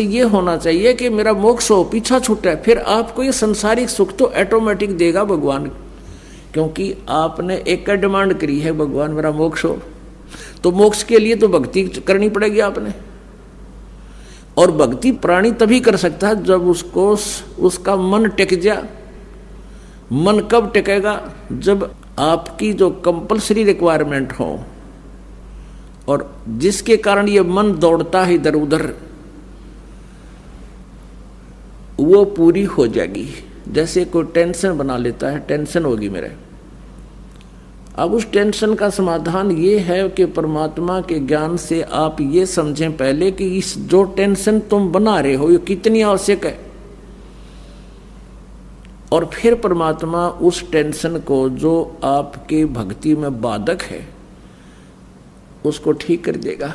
ये होना चाहिए कि मेरा मोक्ष हो, पीछा छूटा है, फिर आपको ये संसारिक सुख तो ऑटोमेटिक देगा भगवान, क्योंकि आपने एक डिमांड करी है, भगवान मेरा मोक्ष हो। तो मोक्ष के लिए तो भक्ति करनी पड़ेगी आपने, और भक्ति प्राणी तभी कर सकता है जब उसको उसका मन टिक जा। मन कब टिकेगा? जब आपकी जो कंपल्सरी रिक्वायरमेंट हो और जिसके कारण ये मन दौड़ता है इधर उधर, वो पूरी हो जाएगी। जैसे कोई टेंशन बना लेता है, टेंशन होगी मेरे, अब उस टेंशन का समाधान ये है कि परमात्मा के ज्ञान से आप ये समझें पहले कि इस जो टेंशन तुम बना रहे हो ये कितनी आवश्यक है, और फिर परमात्मा उस टेंशन को जो आपके भक्ति में बाधक है उसको ठीक कर देगा।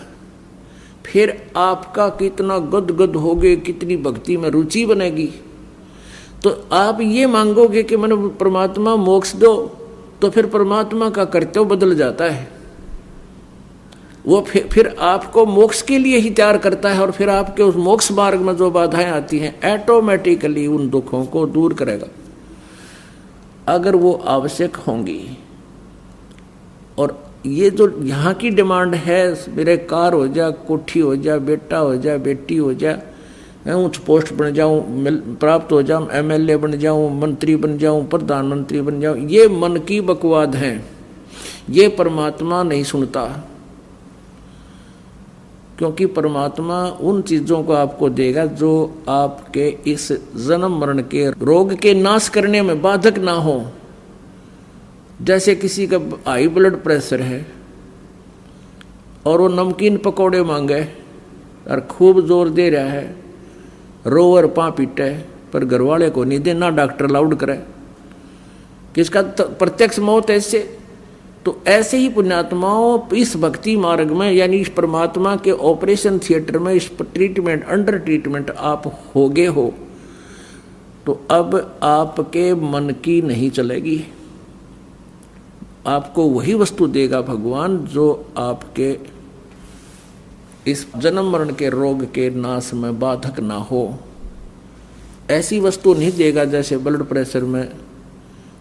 फिर आपका कितना गदगद होगे, कितनी भक्ति में रुचि बनेगी। तो आप ये मांगोगे कि मैंने परमात्मा मोक्ष दो, तो फिर परमात्मा का कर्तव्य बदल जाता है, वो फिर आपको मोक्ष के लिए ही तैयार करता है, और फिर आपके उस मोक्ष मार्ग में जो बाधाएं आती हैं ऑटोमेटिकली उन दुखों को दूर करेगा, अगर वो आवश्यक होंगी। और ये जो यहाँ की डिमांड है, मेरे कार हो जा, कोठी हो जा, बेटा हो जा, बेटी हो जा, मैं उच्च पोस्ट बन जाऊं, प्राप्त हो जाऊं, एमएलए बन जाऊं, मंत्री बन जाऊं, प्रधानमंत्री बन जाऊं, ये मन की बकवाद है, ये परमात्मा नहीं सुनता। क्योंकि परमात्मा उन चीजों को आपको देगा जो आपके इस जन्म मरण के रोग के नाश करने में बाधक ना हो। जैसे किसी का हाई ब्लड प्रेशर है और वो नमकीन पकौड़े मांगे और खूब जोर दे रहा है, रोवर पा पीटे, पर घर वाले को नहीं देना, डॉक्टर अलाउड करे, किसका प्रत्यक्ष मौत है इससे। तो ऐसे ही पुण्यात्माओं इस भक्ति मार्ग में, यानी इस परमात्मा के ऑपरेशन थिएटर में, इस ट्रीटमेंट अंडर ट्रीटमेंट आप होगे हो, तो अब आपके मन की नहीं चलेगी, आपको वही वस्तु देगा भगवान जो आपके इस जन्म मरण के रोग के नाश में बाधक ना हो। ऐसी वस्तु नहीं देगा जैसे ब्लड प्रेशर में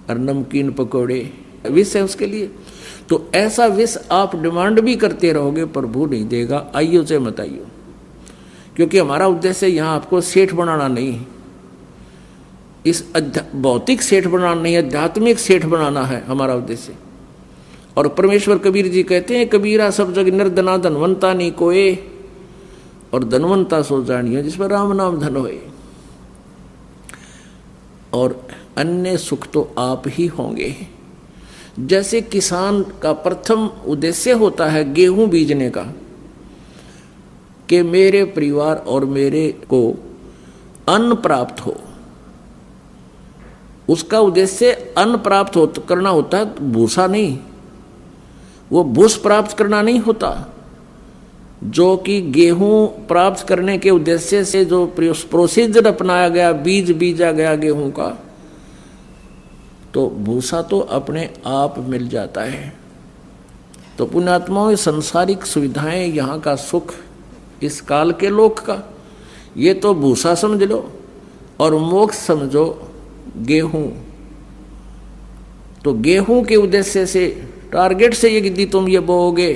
और नमकीन पकौड़े विष है उसके लिए। तो ऐसा विष आप डिमांड भी करते रहोगे, प्रभु नहीं देगा। आइयो से मत आइयो, क्योंकि हमारा उद्देश्य यहाँ आपको सेठ बनाना नहीं, इस भौतिक सेठ बनाना नहीं, आध्यात्मिक सेठ बनाना है हमारा उद्देश्य। और परमेश्वर कबीर जी कहते हैं, कबीरा सब जग निर्धना धनवंता नहीं कोए, और धनवंता सो जानियो जिस पर राम नाम धन होए। और अन्य सुख तो आप ही होंगे। जैसे किसान का प्रथम उद्देश्य होता है गेहूं बीजने का, कि मेरे परिवार और मेरे को अन्न प्राप्त हो, उसका उद्देश्य अन्न प्राप्त करना होता है, भूसा नहीं, वो भूस प्राप्त करना नहीं होता। जो कि गेहूं प्राप्त करने के उद्देश्य से जो प्रोसीजर अपनाया गया, बीज बीजा गया गेहूं का, तो भूसा तो अपने आप मिल जाता है। तो पुण्यात्माओं, संसारिक सुविधाएं, यहाँ का सुख, इस काल के लोक का, ये तो भूसा समझ लो, और मोक्ष समझो गेहूं। तो गेहूं के उद्देश्य से, टारगेट से यदि तुम ये बोओगे,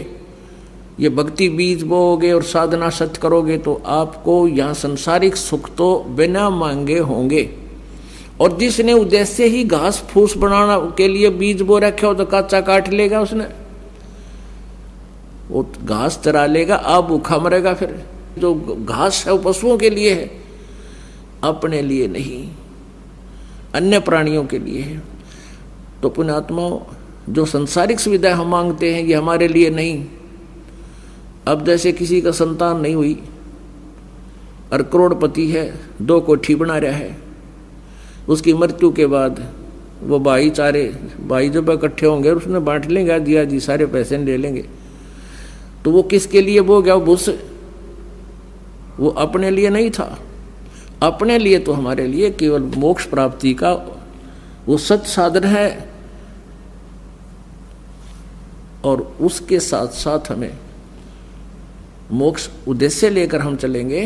ये भक्ति बीज बोओगे और साधना सत्य करोगे, तो आपको यहाँ संसारिक सुख तो बिना मांगे होंगे। और जिसने उद्देश्य ही घास फूस बनाना के लिए बीज बो रखे हो, तो कच्चा काट लेगा उसने, वो घास चरा लेगा, आप भूखा मरेगा। फिर जो घास है वो पशुओं के लिए है, अपने लिए नहीं, अन्य प्राणियों के लिए है। तो पुण्यात्माओं, जो संसारिक सुविधाएं हम मांगते हैं ये हमारे लिए नहीं। अब जैसे किसी का संतान नहीं हुई और करोड़पति है, 2 कोठी बना रहा है, उसकी मृत्यु के बाद वो भाई जब इकट्ठे होंगे और उसने बांट लेंगे, दिया जी सारे पैसे ले लेंगे, तो वो किसके लिए वो गया? वो अपने लिए नहीं था। अपने लिए तो हमारे लिए केवल मोक्ष प्राप्ति का वो सत्य साधन है, और उसके साथ साथ हमें मोक्ष उद्देश्य लेकर हम चलेंगे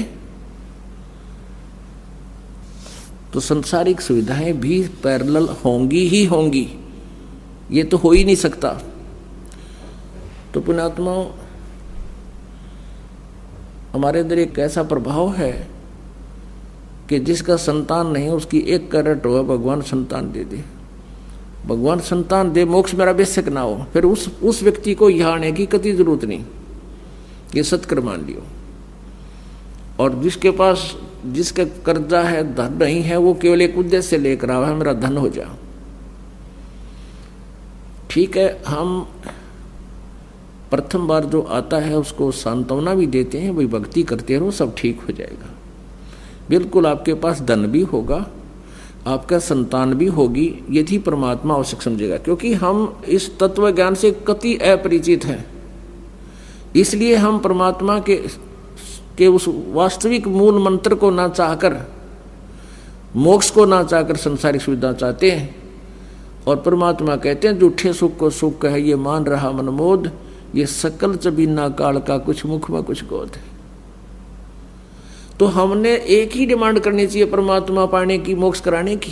तो संसारिक सुविधाएं भी पैरेलल होंगी ही होंगी, ये तो हो ही नहीं सकता। तो पुण्यात्माओं, हमारे अंदर एक ऐसा प्रभाव है कि जिसका संतान नहीं उसकी एक करट हो, भगवान संतान दे दे, भगवान संतान दे, मोक्ष मेरा बेशक ना हो, फिर उस व्यक्ति को यहाँ आने की कति जरूरत नहीं, ये सत्कर मान लियो। और जिसके पास जिसका कर्जा है, धन नहीं है, वो केवल एक उद्देश्य से लेकर आवा है, मेरा धन हो जा। ठीक है, हम प्रथम बार जो आता है उसको सांत्वना भी देते हैं, भाई भक्ति करते रहो, सब ठीक हो जाएगा। बिल्कुल आपके पास धन भी होगा, आपका संतान भी होगी, यदि परमात्मा आवश्यक समझेगा। क्योंकि हम इस तत्व ज्ञान से कति अपरिचित हैं, इसलिए हम परमात्मा के उस वास्तविक मूल मंत्र को ना चाहकर, मोक्ष को ना चाहकर संसारिक सुविधा चाहते हैं। और परमात्मा कहते हैं झूठे सुख को सुख है, ये मान रहा मनमोद, ये सकल चबीना काल का, कुछ मुख में कुछ गोद है। तो हमने एक ही डिमांड करनी चाहिए परमात्मा पाने की, मोक्ष कराने की।